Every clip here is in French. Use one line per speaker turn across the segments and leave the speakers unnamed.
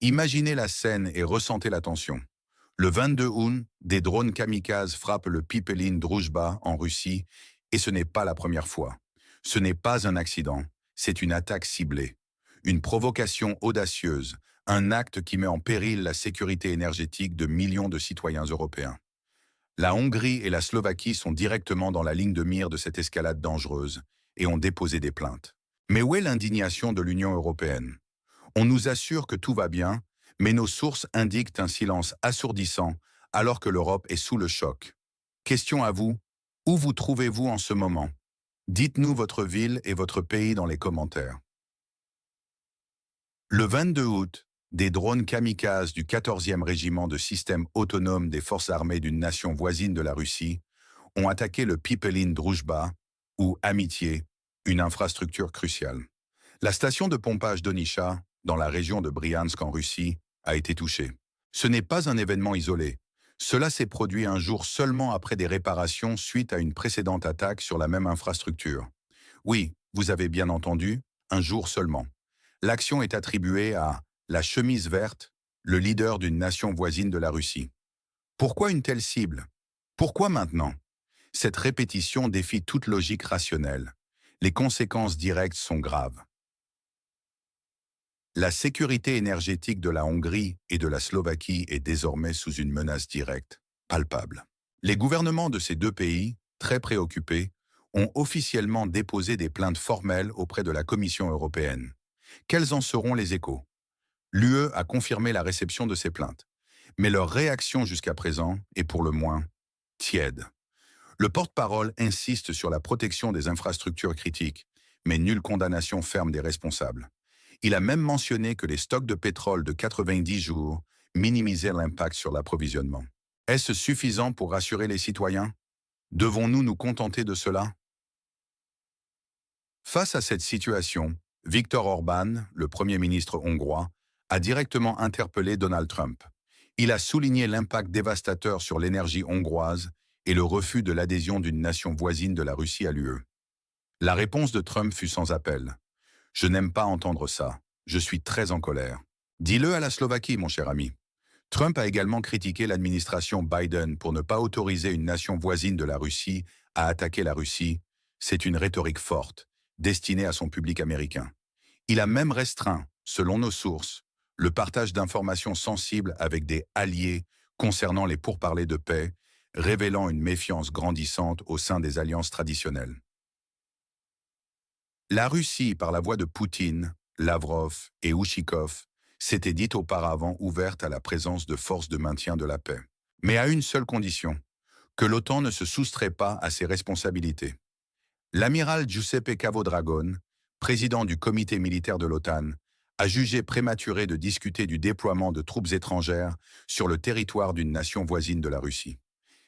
Imaginez la scène et ressentez la tension. Le 22 août, des drones kamikazes frappent le Pipeline Druzhba en Russie, et ce n'est pas la première fois. Ce n'est pas un accident, c'est une attaque ciblée. Une provocation audacieuse, un acte qui met en péril la sécurité énergétique de millions de citoyens européens. La Hongrie et la Slovaquie sont directement dans la ligne de mire de cette escalade dangereuse et ont déposé des plaintes. Mais où est l'indignation de l'Union européenne? On nous assure que tout va bien, mais nos sources indiquent un silence assourdissant alors que l'Europe est sous le choc. Question à vous, où vous trouvez-vous en ce moment? Dites-nous votre ville et votre pays dans les commentaires. Le 22 août, des drones kamikazes du 14e régiment de systèmes autonomes des forces armées d'une nation voisine de la Russie ont attaqué le Pipeline Druzhba, ou Amitié, une infrastructure cruciale. La station de pompage d'Onisha, dans la région de Briansk en Russie, a été touchée. Ce n'est pas un événement isolé. Cela s'est produit un jour seulement après des réparations suite à une précédente attaque sur la même infrastructure. Oui, vous avez bien entendu, un jour seulement. L'action est attribuée à la chemise verte, le leader d'une nation voisine de la Russie. Pourquoi une telle cible? Pourquoi maintenant? Cette répétition défie toute logique rationnelle. Les conséquences directes sont graves. La sécurité énergétique de la Hongrie et de la Slovaquie est désormais sous une menace directe, palpable. Les gouvernements de ces deux pays, très préoccupés, ont officiellement déposé des plaintes formelles auprès de la Commission européenne. Quels en seront les échos? L'UE a confirmé la réception de ces plaintes, mais leur réaction jusqu'à présent est pour le moins tiède. Le porte-parole insiste sur la protection des infrastructures critiques, mais nulle condamnation ferme des responsables. Il a même mentionné que les stocks de pétrole de 90 jours minimisaient l'impact sur l'approvisionnement. Est-ce suffisant pour rassurer les citoyens? Devons-nous nous contenter de cela? Face à cette situation, Viktor Orban, le Premier ministre hongrois, a directement interpellé Donald Trump. Il a souligné l'impact dévastateur sur l'énergie hongroise et le refus de l'adhésion d'une nation voisine de la Russie à l'UE. La réponse de Trump fut sans appel. Je n'aime pas entendre ça. Je suis très en colère. Dis-le à la Slovaquie, mon cher ami. Trump a également critiqué l'administration Biden pour ne pas autoriser une nation voisine de la Russie à attaquer la Russie. C'est une rhétorique forte, destinée à son public américain. Il a même restreint, selon nos sources, le partage d'informations sensibles avec des alliés concernant les pourparlers de paix, révélant une méfiance grandissante au sein des alliances traditionnelles. La Russie, par la voix de Poutine, Lavrov et Ushikov, s'était dite auparavant ouverte à la présence de forces de maintien de la paix. Mais à une seule condition, que l'OTAN ne se soustrait pas à ses responsabilités. L'amiral Giuseppe Cavodragone, président du comité militaire de l'OTAN, a jugé prématuré de discuter du déploiement de troupes étrangères sur le territoire d'une nation voisine de la Russie.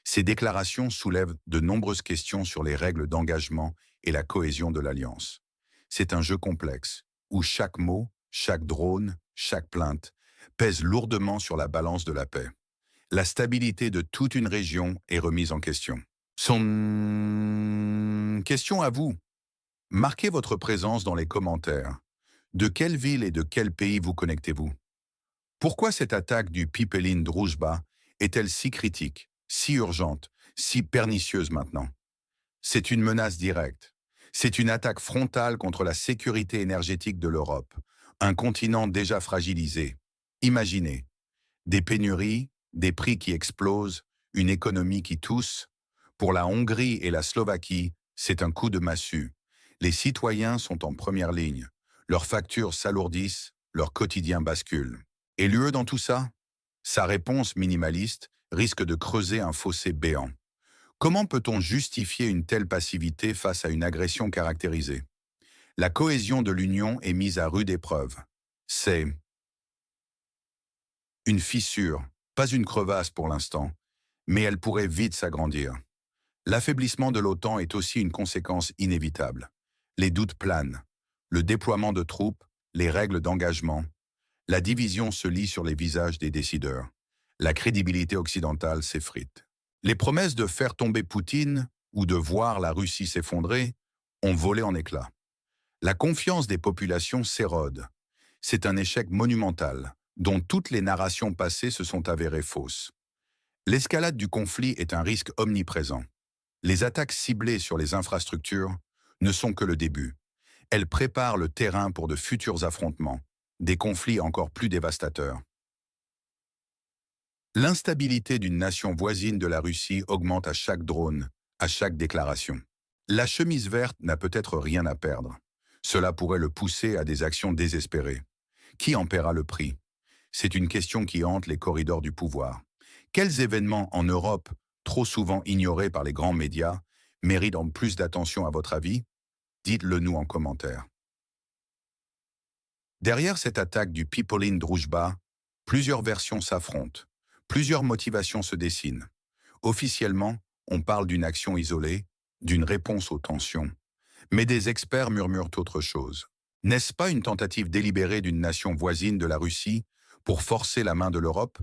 Ces déclarations soulèvent de nombreuses questions sur les règles d'engagement et la cohésion de l'Alliance. C'est un jeu complexe, où chaque mot, chaque drone, chaque plainte pèse lourdement sur la balance de la paix. La stabilité de toute une région est remise en question. Question à vous. Marquez votre présence dans les commentaires. De quelle ville et de quel pays vous connectez-vous? Pourquoi cette attaque du Pipeline Druzhba est-elle si critique, si urgente, si pernicieuse maintenant? C'est une menace directe. C'est une attaque frontale contre la sécurité énergétique de l'Europe, un continent déjà fragilisé. Imaginez, des pénuries, des prix qui explosent, une économie qui tousse. Pour la Hongrie et la Slovaquie, c'est un coup de massue. Les citoyens sont en première ligne. Leurs factures s'alourdissent, leur quotidien bascule. Et l'UE dans tout ça? Sa réponse minimaliste risque de creuser un fossé béant. Comment peut-on justifier une telle passivité face à une agression caractérisée? La cohésion de l'Union est mise à rude épreuve. C'est une fissure, pas une crevasse pour l'instant, mais elle pourrait vite s'agrandir. L'affaiblissement de l'OTAN est aussi une conséquence inévitable. Les doutes planent. Le déploiement de troupes, les règles d'engagement. La division se lit sur les visages des décideurs. La crédibilité occidentale s'effrite. Les promesses de faire tomber Poutine ou de voir la Russie s'effondrer ont volé en éclats. La confiance des populations s'érode. C'est un échec monumental, dont toutes les narrations passées se sont avérées fausses. L'escalade du conflit est un risque omniprésent. Les attaques ciblées sur les infrastructures ne sont que le début. Elles préparent le terrain pour de futurs affrontements, des conflits encore plus dévastateurs. L'instabilité d'une nation voisine de la Russie augmente à chaque drone, à chaque déclaration. La chemise verte n'a peut-être rien à perdre. Cela pourrait le pousser à des actions désespérées. Qui en paiera le prix? C'est une question qui hante les corridors du pouvoir. Quels événements en Europe, trop souvent ignorés par les grands médias, méritent en plus d'attention à votre avis? Dites-le nous en commentaire. Derrière cette attaque du Pipeline Druzhba, plusieurs versions s'affrontent, plusieurs motivations se dessinent. Officiellement, on parle d'une action isolée, d'une réponse aux tensions. Mais des experts murmurent autre chose. N'est-ce pas une tentative délibérée d'une nation voisine de la Russie pour forcer la main de l'Europe,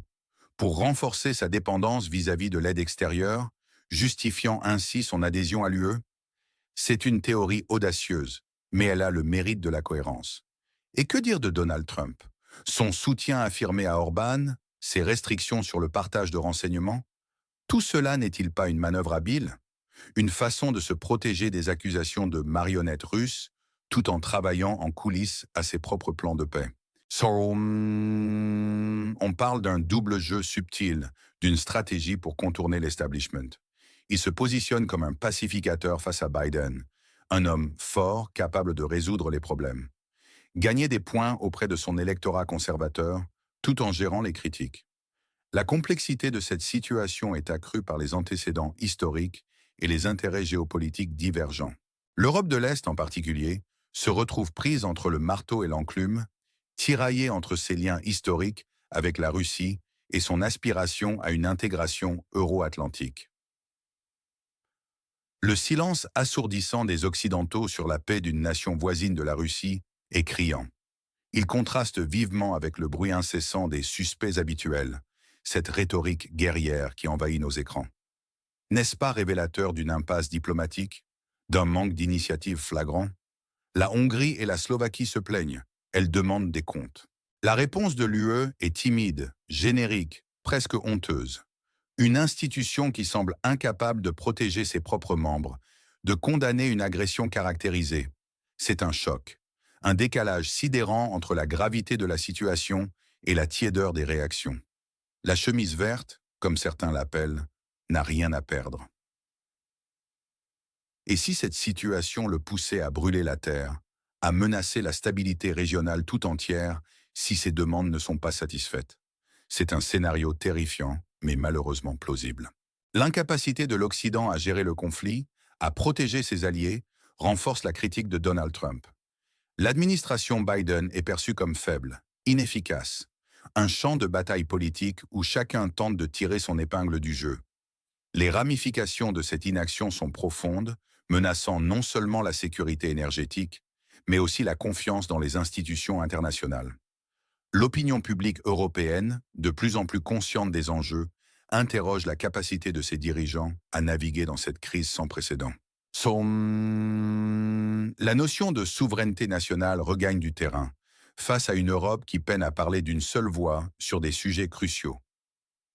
pour renforcer sa dépendance vis-à-vis de l'aide extérieure, justifiant ainsi son adhésion à l'UE? C'est une théorie audacieuse, mais elle a le mérite de la cohérence. Et que dire de Donald Trump? Son soutien affirmé à Orban, ses restrictions sur le partage de renseignements? Tout cela n'est-il pas une manœuvre habile? Une façon de se protéger des accusations de marionnettes russes, tout en travaillant en coulisses à ses propres plans de paix. On parle d'un double jeu subtil, d'une stratégie pour contourner l'establishment. Il se positionne comme un pacificateur face à Biden, un homme fort capable de résoudre les problèmes. Gagner des points auprès de son électorat conservateur, tout en gérant les critiques. La complexité de cette situation est accrue par les antécédents historiques et les intérêts géopolitiques divergents. L'Europe de l'Est en particulier se retrouve prise entre le marteau et l'enclume, tiraillée entre ses liens historiques avec la Russie et son aspiration à une intégration euro-atlantique. Le silence assourdissant des Occidentaux sur la paix d'une nation voisine de la Russie est criant. Il contraste vivement avec le bruit incessant des suspects habituels, cette rhétorique guerrière qui envahit nos écrans. N'est-ce pas révélateur d'une impasse diplomatique, d'un manque d'initiative flagrant? La Hongrie et la Slovaquie se plaignent, elles demandent des comptes. La réponse de l'UE est timide, générique, presque honteuse. Une institution qui semble incapable de protéger ses propres membres, de condamner une agression caractérisée. C'est un choc, un décalage sidérant entre la gravité de la situation et la tiédeur des réactions. La chemise verte, comme certains l'appellent, n'a rien à perdre. Et si cette situation le poussait à brûler la terre, à menacer la stabilité régionale tout entière si ses demandes ne sont pas satisfaites? C'est un scénario terrifiant, mais malheureusement plausible. L'incapacité de l'Occident à gérer le conflit, à protéger ses alliés, renforce la critique de Donald Trump. L'administration Biden est perçue comme faible, inefficace, un champ de bataille politique où chacun tente de tirer son épingle du jeu. Les ramifications de cette inaction sont profondes, menaçant non seulement la sécurité énergétique, mais aussi la confiance dans les institutions internationales. L'opinion publique européenne, de plus en plus consciente des enjeux, interroge la capacité de ses dirigeants à naviguer dans cette crise sans précédent. La notion de souveraineté nationale regagne du terrain, face à une Europe qui peine à parler d'une seule voix sur des sujets cruciaux.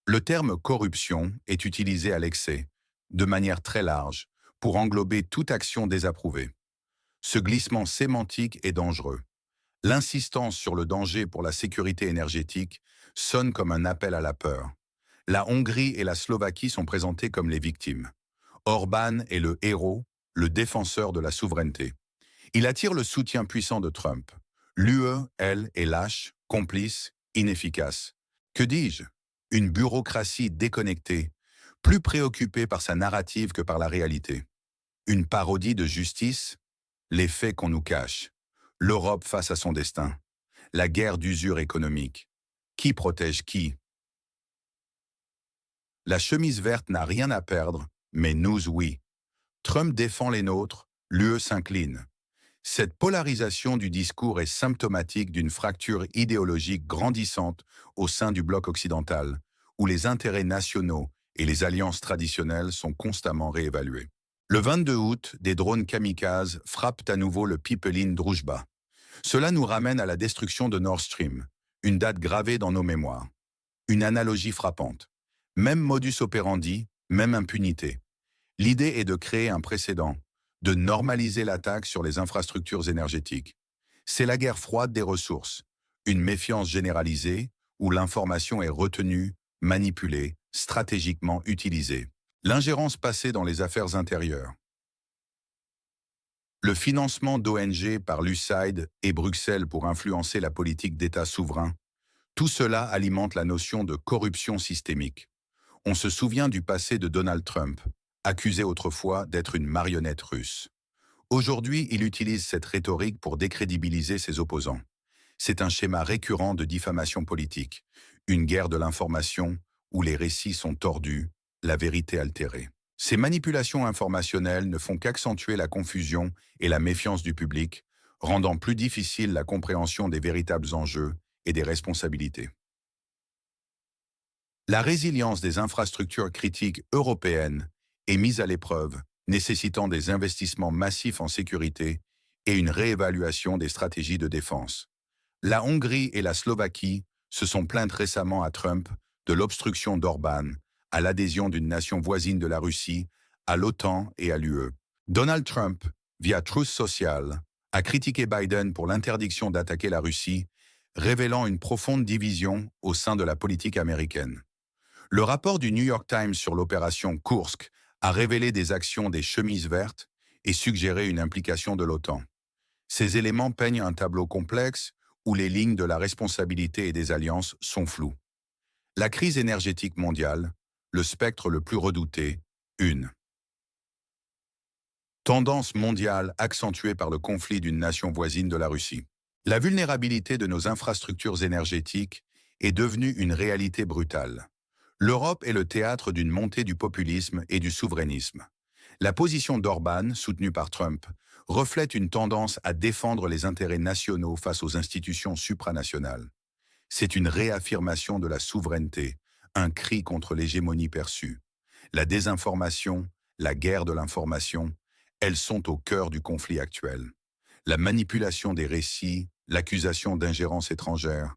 Le terme corruption est utilisé à l'excès, de manière très large, pour englober toute action désapprouvée. Ce glissement sémantique est dangereux. L'insistance sur le danger pour la sécurité énergétique sonne comme un appel à la peur. La Hongrie et la Slovaquie sont présentées comme les victimes. Orban est le héros, le défenseur de la souveraineté. Il attire le soutien puissant de Trump. L'UE, elle, est lâche, complice, inefficace. Que dis-je? Une bureaucratie déconnectée, plus préoccupée par sa narrative que par la réalité. Une parodie de justice, les faits qu'on nous cache. L'Europe face à son destin. La guerre d'usure économique. Qui protège qui? La chemise verte n'a rien à perdre, mais nous, oui. Trump défend les nôtres, l'UE s'incline. Cette polarisation du discours est symptomatique d'une fracture idéologique grandissante au sein du bloc occidental, où les intérêts nationaux et les alliances traditionnelles sont constamment réévalués. Le 22 août, des drones kamikazes frappent à nouveau le Pipeline Druzhba. Cela nous ramène à la destruction de Nord Stream, Une date gravée dans nos mémoires. Une analogie frappante. Même modus operandi, même impunité. L'idée est de créer un précédent, de normaliser l'attaque sur les infrastructures énergétiques. C'est la guerre froide des ressources, une méfiance généralisée où l'information est retenue, manipulée, stratégiquement utilisée. L'ingérence passée dans les affaires intérieures. Le financement d'ONG par l'USAID et Bruxelles pour influencer la politique d'État souverain, tout cela alimente la notion de corruption systémique. On se souvient du passé de Donald Trump, accusé autrefois d'être une marionnette russe. Aujourd'hui, il utilise cette rhétorique pour décrédibiliser ses opposants. C'est un schéma récurrent de diffamation politique, une guerre de l'information où les récits sont tordus, la vérité altérée. Ces manipulations informationnelles ne font qu'accentuer la confusion et la méfiance du public, rendant plus difficile la compréhension des véritables enjeux et des responsabilités. La résilience des infrastructures critiques européennes est mise à l'épreuve, nécessitant des investissements massifs en sécurité et une réévaluation des stratégies de défense. La Hongrie et la Slovaquie se sont plaintes récemment à Trump de l'obstruction d'Orban, à l'adhésion d'une nation voisine de la Russie, à l'OTAN et à l'UE. Donald Trump, via Truth Social, a critiqué Biden pour l'interdiction d'attaquer la Russie, révélant une profonde division au sein de la politique américaine. Le rapport du New York Times sur l'opération Kursk a révélé des actions des chemises vertes et suggéré une implication de l'OTAN. Ces éléments peignent un tableau complexe où les lignes de la responsabilité et des alliances sont floues. La crise énergétique mondiale, le spectre le plus redouté, une tendance mondiale accentuée par le conflit d'une nation voisine de la Russie. La vulnérabilité de nos infrastructures énergétiques est devenue une réalité brutale. L'Europe est le théâtre d'une montée du populisme et du souverainisme. La position d'Orban, soutenue par Trump, reflète une tendance à défendre les intérêts nationaux face aux institutions supranationales. C'est une réaffirmation de la souveraineté, un cri contre l'hégémonie perçue. La désinformation, la guerre de l'information, elles sont au cœur du conflit actuel. La manipulation des récits, l'accusation d'ingérence étrangère,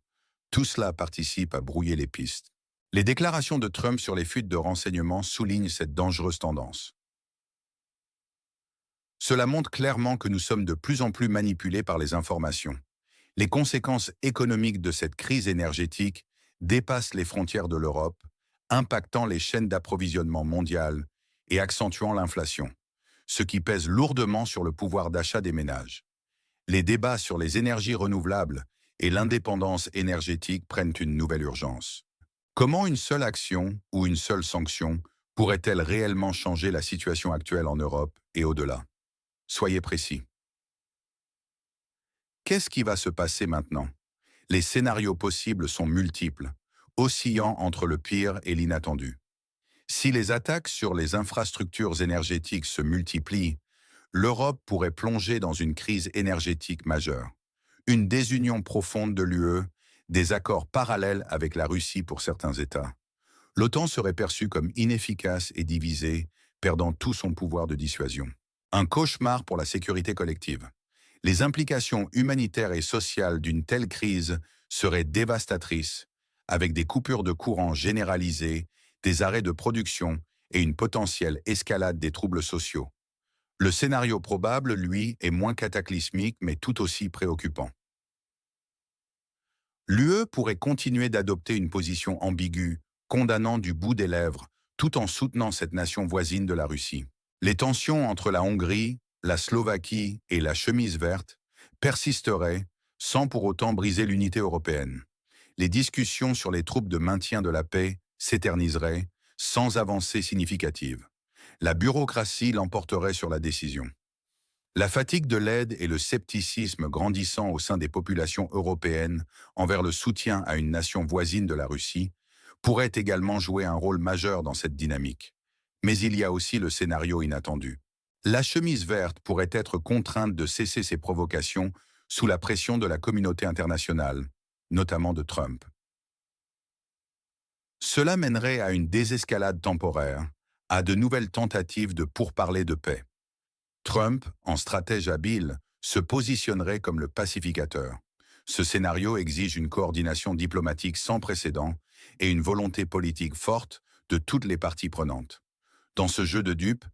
tout cela participe à brouiller les pistes. Les déclarations de Trump sur les fuites de renseignements soulignent cette dangereuse tendance. Cela montre clairement que nous sommes de plus en plus manipulés par les informations. Les conséquences économiques de cette crise énergétique dépassent les frontières de l'Europe, impactant les chaînes d'approvisionnement mondiales et accentuant l'inflation, ce qui pèse lourdement sur le pouvoir d'achat des ménages. Les débats sur les énergies renouvelables et l'indépendance énergétique prennent une nouvelle urgence. Comment une seule action ou une seule sanction pourrait-elle réellement changer la situation actuelle en Europe et au-delà? Soyez précis. Qu'est-ce qui va se passer maintenant? Les scénarios possibles sont multiples, oscillant entre le pire et l'inattendu. Si les attaques sur les infrastructures énergétiques se multiplient, l'Europe pourrait plonger dans une crise énergétique majeure. Une désunion profonde de l'UE, des accords parallèles avec la Russie pour certains États. L'OTAN serait perçue comme inefficace et divisée, perdant tout son pouvoir de dissuasion. Un cauchemar pour la sécurité collective. Les implications humanitaires et sociales d'une telle crise seraient dévastatrices, avec des coupures de courant généralisées, des arrêts de production et une potentielle escalade des troubles sociaux. Le scénario probable, lui, est moins cataclysmique mais tout aussi préoccupant. L'UE pourrait continuer d'adopter une position ambiguë, condamnant du bout des lèvres, tout en soutenant cette nation voisine de la Russie. Les tensions entre la Hongrie, la Slovaquie et la chemise verte persisteraient sans pour autant briser l'unité européenne. Les discussions sur les troupes de maintien de la paix s'éterniseraient sans avancée significative. La bureaucratie l'emporterait sur la décision. La fatigue de l'aide et le scepticisme grandissant au sein des populations européennes envers le soutien à une nation voisine de la Russie pourraient également jouer un rôle majeur dans cette dynamique. Mais il y a aussi le scénario inattendu. La chemise verte pourrait être contrainte de cesser ses provocations sous la pression de la communauté internationale, notamment de Trump. Cela mènerait à une désescalade temporaire, à de nouvelles tentatives de pourparlers de paix. Trump, en stratège habile, se positionnerait comme le pacificateur. Ce scénario exige une coordination diplomatique sans précédent et une volonté politique forte de toutes les parties prenantes. Dans ce jeu de dupes,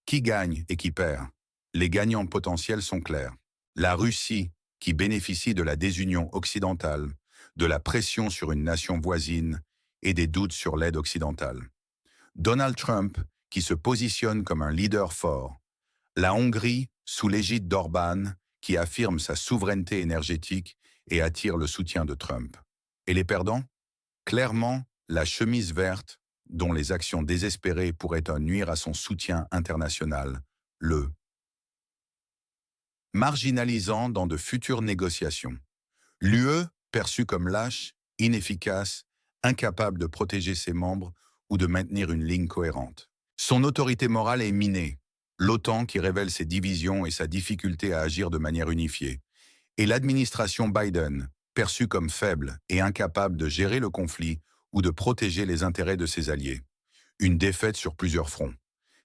qui gagne et qui perd? Les gagnants potentiels sont clairs. La Russie, qui bénéficie de la désunion occidentale, de la pression sur une nation voisine et des doutes sur l'aide occidentale. Donald Trump, qui se positionne comme un leader fort. La Hongrie, sous l'égide d'Orban, qui affirme sa souveraineté énergétique et attire le soutien de Trump. Et les perdants? Clairement, la chemise verte, dont les actions désespérées pourraient nuire à son soutien international, le marginalisant dans de futures négociations. L'UE, perçue comme lâche, inefficace, incapable de protéger ses membres ou de maintenir une ligne cohérente. Son autorité morale est minée, l'OTAN qui révèle ses divisions et sa difficulté à agir de manière unifiée, et l'administration Biden, perçue comme faible et incapable de gérer le conflit ou de protéger les intérêts de ses alliés. Une défaite sur plusieurs fronts.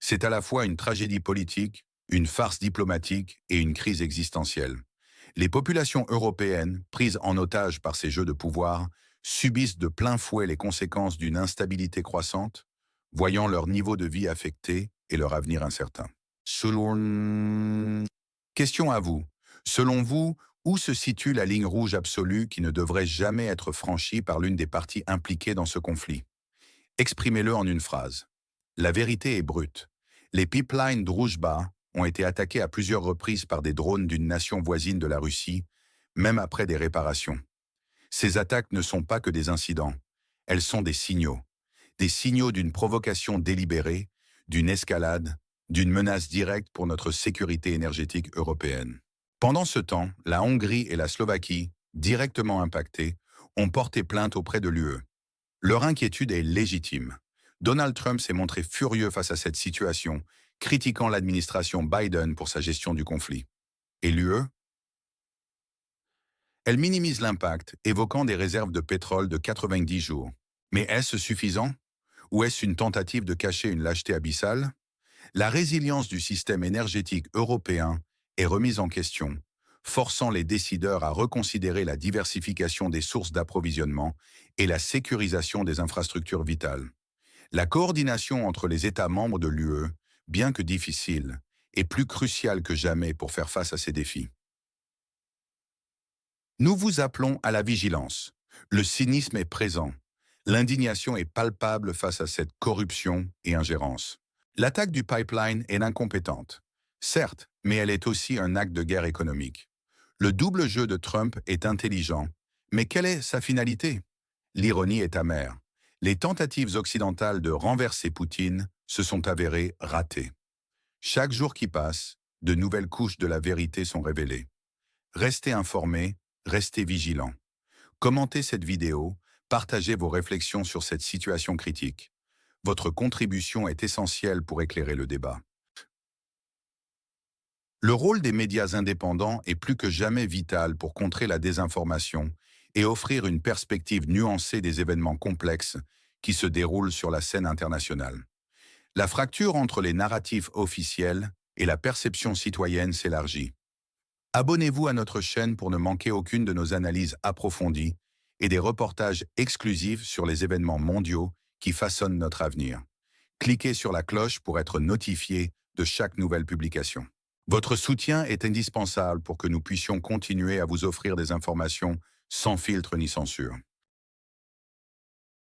C'est à la fois une tragédie politique, une farce diplomatique et une crise existentielle. Les populations européennes, prises en otage par ces jeux de pouvoir, subissent de plein fouet les conséquences d'une instabilité croissante, voyant leur niveau de vie affecté et leur avenir incertain. Question à vous. Selon vous, où se situe la ligne rouge absolue qui ne devrait jamais être franchie par l'une des parties impliquées dans ce conflit? Exprimez-le en une phrase. La vérité est brute. Les pipelines Druzhba ont été attaqués à plusieurs reprises par des drones d'une nation voisine de la Russie, même après des réparations. Ces attaques ne sont pas que des incidents, elles sont des signaux d'une provocation délibérée, d'une escalade, d'une menace directe pour notre sécurité énergétique européenne. Pendant ce temps, la Hongrie et la Slovaquie, directement impactées, ont porté plainte auprès de l'UE. Leur inquiétude est légitime. Donald Trump s'est montré furieux face à cette situation, critiquant l'administration Biden pour sa gestion du conflit. Et l'UE? Elle minimise l'impact, évoquant des réserves de pétrole de 90 jours. Mais est-ce suffisant? Ou est-ce une tentative de cacher une lâcheté abyssale? La résilience du système énergétique européen est remise en question, forçant les décideurs à reconsidérer la diversification des sources d'approvisionnement et la sécurisation des infrastructures vitales. La coordination entre les États membres de l'UE, bien que difficile, est plus cruciale que jamais pour faire face à ces défis. Nous vous appelons à la vigilance. Le cynisme est présent. L'indignation est palpable face à cette corruption et ingérence. L'attaque du pipeline est incompétente. Certes, mais elle est aussi un acte de guerre économique. Le double jeu de Trump est intelligent. Mais quelle est sa finalité? L'ironie est amère. Les tentatives occidentales de renverser Poutine se sont avérées ratées. Chaque jour qui passe, de nouvelles couches de la vérité sont révélées. Restez informés, restez vigilants. Commentez cette vidéo, partagez vos réflexions sur cette situation critique. Votre contribution est essentielle pour éclairer le débat. Le rôle des médias indépendants est plus que jamais vital pour contrer la désinformation et offrir une perspective nuancée des événements complexes qui se déroulent sur la scène internationale. La fracture entre les narratifs officiels et la perception citoyenne s'élargit. Abonnez-vous à notre chaîne pour ne manquer aucune de nos analyses approfondies et des reportages exclusifs sur les événements mondiaux qui façonnent notre avenir. Cliquez sur la cloche pour être notifié de chaque nouvelle publication. Votre soutien est indispensable pour que nous puissions continuer à vous offrir des informations sans filtre ni censure.